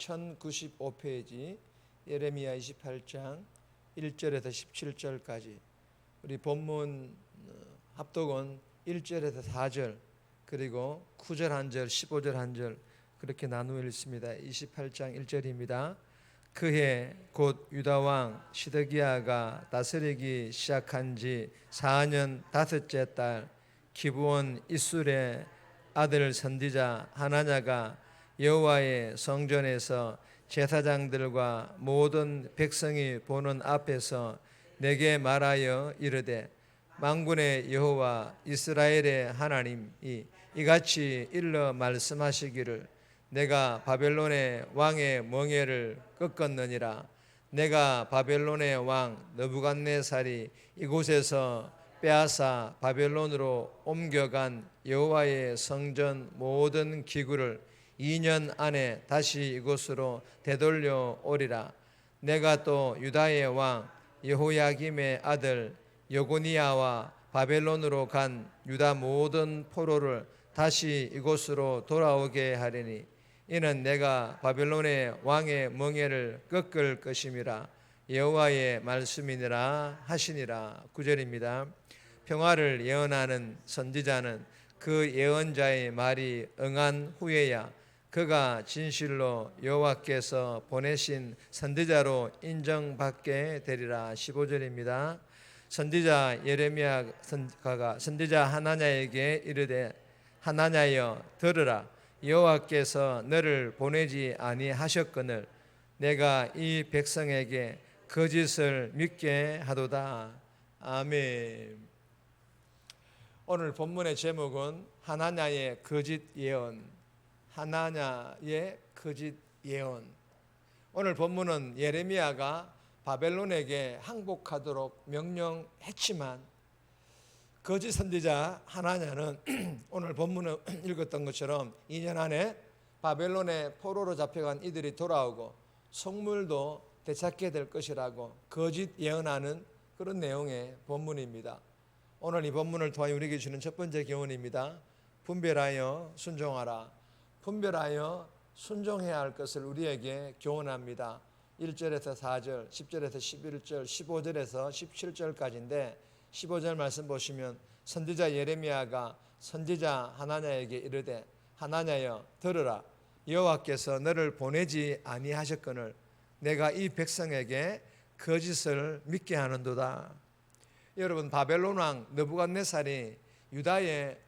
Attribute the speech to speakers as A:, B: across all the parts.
A: 1095페이지 예레미야 28장 1절에서 17절까지 우리 본문 합독은 1절에서 4절 그리고 9절 1절 15절 1절 그렇게 나누어 읽습니다. 28장 1절입니다. 그해 곧 유다왕 시드기야가 다스리기 시작한 지 4년 다섯째 달 기브온 이술의 아들 선지자 하나냐가 여호와의 성전에서 제사장들과 모든 백성이 보는 앞에서 내게 말하여 이르되 만군의 여호와 이스라엘의 하나님이 이같이 일러 말씀하시기를 내가 바벨론의 왕의 멍에를 꺾었느니라. 내가 바벨론의 왕 느부갓네살이 이곳에서 빼앗아 바벨론으로 옮겨간 여호와의 성전 모든 기구를 2년 안에 다시 이곳으로 되돌려 오리라. 내가 또 유다의 왕 여호야김의 아들 여고니야와 바벨론으로 간 유다 모든 포로를 다시 이곳으로 돌아오게 하리니 이는 내가 바벨론의 왕의 멍에를 꺾을 것임이라. 여호와의 말씀이니라 하시니라. 9절입니다. 평화를 예언하는 선지자는 그 예언자의 말이 응한 후에야 그가 진실로 여호와께서 보내신 선지자로 인정받게 되리라. 15절입니다. 선지자 예레미야가 선지자 하나냐에게 이르되 하나냐여 들으라. 여호와께서 너를 보내지 아니하셨거늘 내가 이 백성에게 거짓을 믿게 하도다. 아멘. 오늘 본문의 제목은 하나냐의 거짓 예언. 하나냐의 거짓 예언. 오늘 본문은 예레미야가 바벨론에게 항복하도록 명령했지만 거짓 선지자 하나냐는 오늘 본문을 읽었던 것처럼 2년 안에 바벨론의 포로로 잡혀간 이들이 돌아오고 성물도 되찾게 될 것이라고 거짓 예언하는 그런 내용의 본문입니다. 오늘 이 본문을 통하여 우리에게 주는 첫 번째 교훈입니다. 분별하여 순종하라. 분별하여 순종해야 할 것을 우리에게 교훈합니다. 1절에서 4절, 10절에서 11절, 15절에서 17절까지인데 15절 말씀 보시면 선지자 예레미야가 선지자 하나냐에게 이르되 하나냐여 들으라. 여호와께서 너를 보내지 아니하셨거늘 내가 이 백성에게 거짓을 믿게 하는도다. 여러분, 바벨론 왕 느부갓네살이 유다의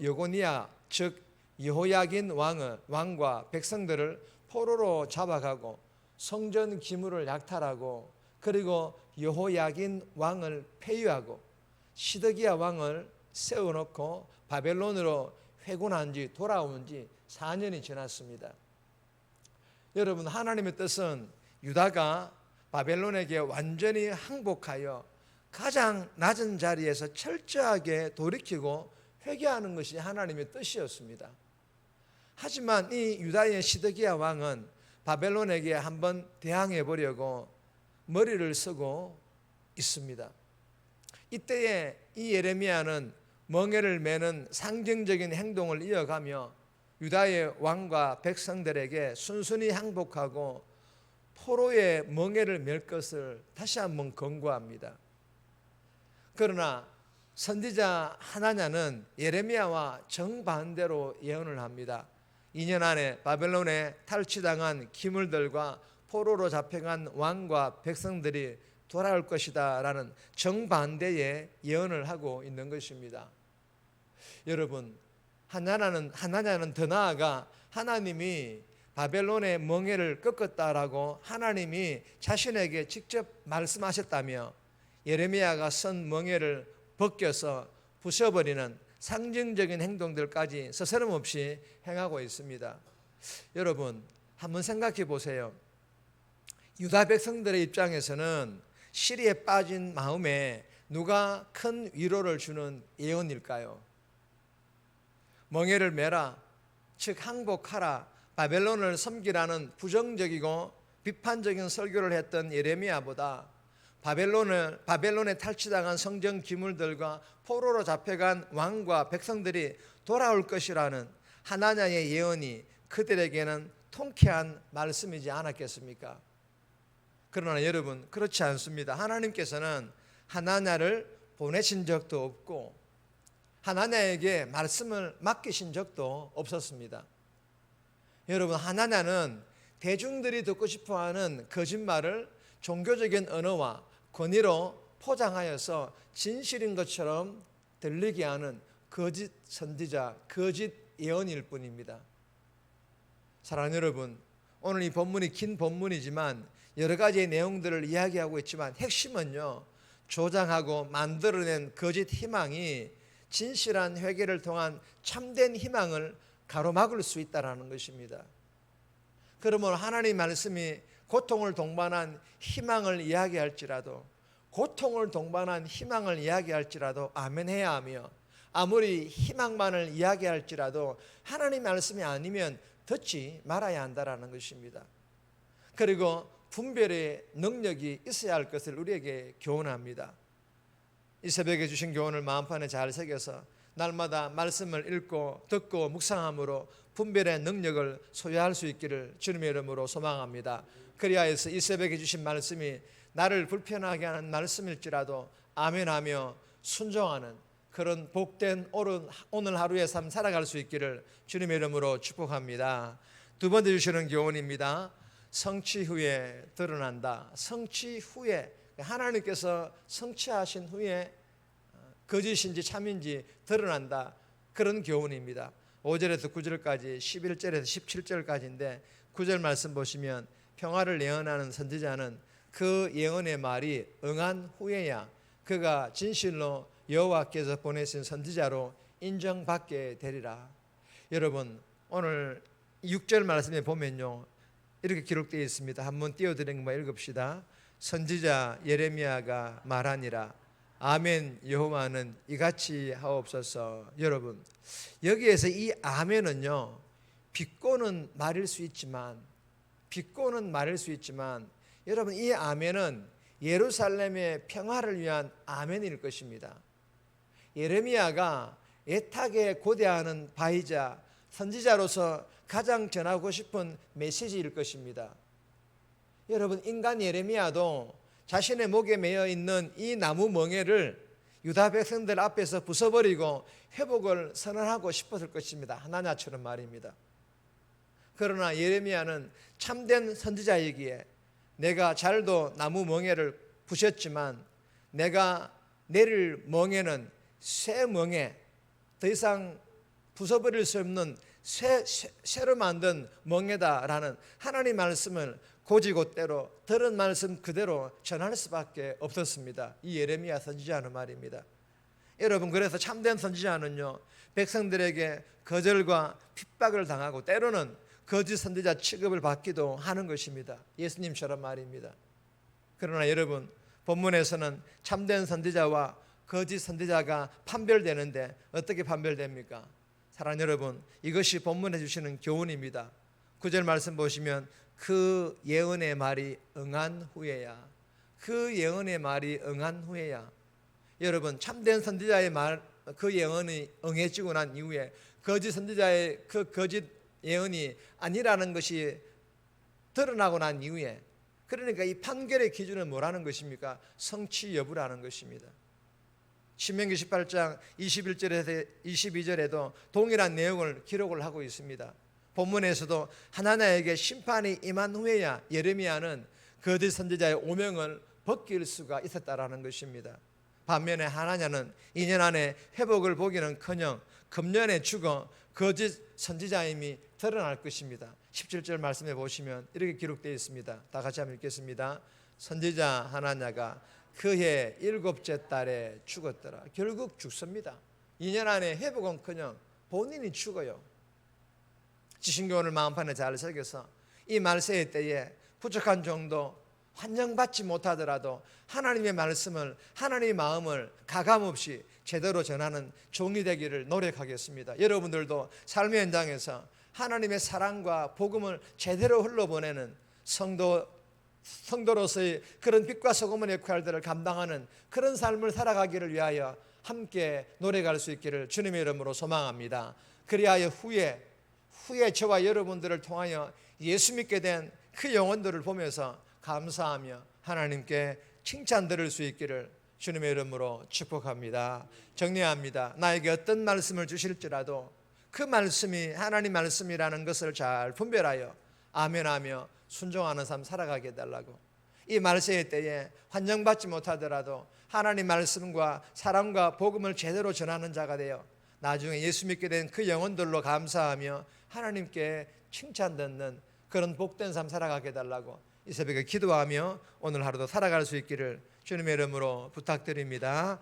A: 여고니야 즉 여호야긴 왕과 백성들을 포로로 잡아가고 성전 기물을 약탈하고 그리고 여호야긴 왕을 폐위하고 시드기야 왕을 세워놓고 바벨론으로 회군한 지 돌아온 지 4년이 지났습니다. 여러분, 하나님의 뜻은 유다가 바벨론에게 완전히 항복하여 가장 낮은 자리에서 철저하게 돌이키고 회개하는 것이 하나님의 뜻이었습니다. 하지만 이 유다의 시드기야 왕은 바벨론에게 한번 대항해 보려고 머리를 쓰고 있습니다. 이때에 이 예레미야는 멍에를 매는 상징적인 행동을 이어가며 유다의 왕과 백성들에게 순순히 항복하고 포로의 멍에를 맬 것을 다시 한번 권고합니다. 그러나 선지자 하나냐는 예레미야와 정반대로 예언을 합니다. 2년 안에 바벨론에 탈취당한 기물들과 포로로 잡혀간 왕과 백성들이 돌아올 것이다 라는 정반대의 예언을 하고 있는 것입니다. 여러분, 하나냐는 더 나아가 하나님이 바벨론의 멍에를 꺾었다라고 하나님이 자신에게 직접 말씀하셨다며 예레미야가 쓴 멍에를 벗겨서 부숴버리는 상징적인 행동들까지 서스럼없이 행하고 있습니다. 여러분, 한번 생각해 보세요. 유다 백성들의 입장에서는 시리에 빠진 마음에 누가 큰 위로를 주는 예언일까요? 멍에를 매라, 즉 항복하라, 바벨론을 섬기라는 부정적이고 비판적인 설교를 했던 예레미야보다 바벨론에 탈취당한 성전 기물들과 포로로 잡혀간 왕과 백성들이 돌아올 것이라는 하나냐의 예언이 그들에게는 통쾌한 말씀이지 않았겠습니까? 그러나 여러분, 그렇지 않습니다. 하나님께서는 하나냐를 보내신 적도 없고 하나냐에게 말씀을 맡기신 적도 없었습니다. 여러분, 하나냐는 대중들이 듣고 싶어하는 거짓말을 종교적인 언어와 권위로 포장하여서 진실인 것처럼 들리게 하는 거짓 선지자, 거짓 예언일 뿐입니다. 사랑하는 여러분, 오늘 이 본문이 긴 본문이지만 여러 가지의 내용들을 이야기하고 있지만 핵심은요, 조장하고 만들어낸 거짓 희망이 진실한 회개를 통한 참된 희망을 가로막을 수 있다는 것입니다. 그러면 하나님 말씀이 고통을 동반한 희망을 이야기할지라도, 고통을 동반한 희망을 이야기할지라도 아멘해야 하며, 아무리 희망만을 이야기할지라도 하나님 말씀이 아니면 듣지 말아야 한다는 것입니다. 그리고 분별의 능력이 있어야 할 것을 우리에게 교훈합니다. 이 새벽에 주신 교훈을 마음판에 잘 새겨서 날마다 말씀을 읽고 듣고 묵상함으로 분별의 능력을 소유할 수 있기를 주님의 이름으로 소망합니다. 그리하여서 이 새벽에 주신 말씀이 나를 불편하게 하는 말씀일지라도 아멘하며 순종하는 그런 복된 오늘 하루의 삶 살아갈 수 있기를 주님의 이름으로 축복합니다. 두 번째 주시는 교훈입니다. 성취 후에 드러난다. 성취 후에, 하나님께서 성취하신 후에 거짓인지 참인지 드러난다. 그런 교훈입니다. 5절에서 9절까지 11절에서 17절까지인데 9절 말씀 보시면 평화를 예언하는 선지자는 그 예언의 말이 응한 후에야 그가 진실로 여호와께서 보내신 선지자로 인정받게 되리라. 여러분, 오늘 6절 말씀에 보면요, 이렇게 기록되어 있습니다. 한번 띄워드린 거 읽읍시다. 선지자 예레미야가 말하니라. 아멘. 여호와는 이같이 하옵소서. 여러분, 여기에서 이 아멘은요, 비꼬는 말일 수 있지만 여러분, 이 아멘은 예루살렘의 평화를 위한 아멘일 것입니다. 예레미야가 애타게 고대하는 바이자 선지자로서 가장 전하고 싶은 메시지일 것입니다. 여러분, 인간 예레미야도 자신의 목에 매여 있는 이 나무 멍에를 유다 백성들 앞에서 부숴버리고 회복을 선언하고 싶었을 것입니다. 하나냐처럼 말입니다. 그러나 예레미야는 참된 선지자이기에 내가 잘도 나무 멍에를 부셨지만 내가 내릴 멍에는 새 멍에, 더 이상 부숴버릴 수 없는 새로 만든 멍에다라는 하나님 말씀을 고지고대로 들은 말씀 그대로 전할 수밖에 없었습니다. 이 예레미야 선지자는 말입니다. 여러분, 그래서 참된 선지자는요, 백성들에게 거절과 핍박을 당하고 때로는 거짓 선지자 취급을 받기도 하는 것입니다. 예수님처럼 말입니다. 그러나 여러분, 본문에서는 참된 선지자와 거짓 선지자가 판별되는데 어떻게 판별됩니까? 사랑하는 여러분, 이것이 본문에 주시는 교훈입니다. 9절 말씀 보시면 그 예언의 말이 응한 후에야, 그 예언의 말이 응한 후에야. 여러분, 참된 선지자의 말, 그 예언이 응해지고 난 이후에 거짓 선지자의 그 거짓 예언이 아니라는 것이 드러나고 난 이후에, 그러니까 이 판결의 기준은 뭐라는 것입니까? 성취 여부라는 것입니다. 신명기 18장 21절에서 22절에도 동일한 내용을 기록을 하고 있습니다. 본문에서도 하나냐에게 심판이 임한 후에야 예레미야는 거짓 선지자의 오명을 벗길 수가 있었다라는 것입니다. 반면에 하나냐는 2년 안에 회복을 보기는커녕 금년에 죽어 거짓 선지자임이 드러날 것입니다. 17절 말씀해 보시면 이렇게 기록되어 있습니다. 다 같이 한번 읽겠습니다. 선지자 하나냐가 그해 7째 달에 죽었더라. 결국 죽습니다. 2년 안에 회복은커녕 본인이 죽어요. 지신교훈을 마음판에 잘 새겨서 이 말세의 때에 부족한 정도 환영받지 못하더라도 하나님의 말씀을, 하나님의 마음을 가감없이 제대로 전하는 종이 되기를 노력하겠습니다. 여러분들도 삶의 현장에서 하나님의 사랑과 복음을 제대로 흘러보내는 성도로서의 그런 빛과 소금의 역할들을 감당하는 그런 삶을 살아가기를 위하여 함께 노력할 수 있기를 주님의 이름으로 소망합니다. 그리하여 후에 저와 여러분들을 통하여 예수 믿게 된 그 영혼들을 보면서 감사하며 하나님께 칭찬 들을 수 있기를 주님의 이름으로 축복합니다. 정리합니다. 나에게 어떤 말씀을 주실지라도 그 말씀이 하나님 말씀이라는 것을 잘 분별하여 아멘하며 순종하는 삶 살아가게 해달라고. 이 말세의 때에 환영받지 못하더라도 하나님 말씀과 사랑과 복음을 제대로 전하는 자가 되어 나중에 예수 믿게 된 그 영혼들로 감사하며 하나님께 칭찬 듣는 그런 복된 삶 살아가게 해달라고 이 새벽에 기도하며 오늘 하루도 살아갈 수 있기를 주님의 이름으로 부탁드립니다.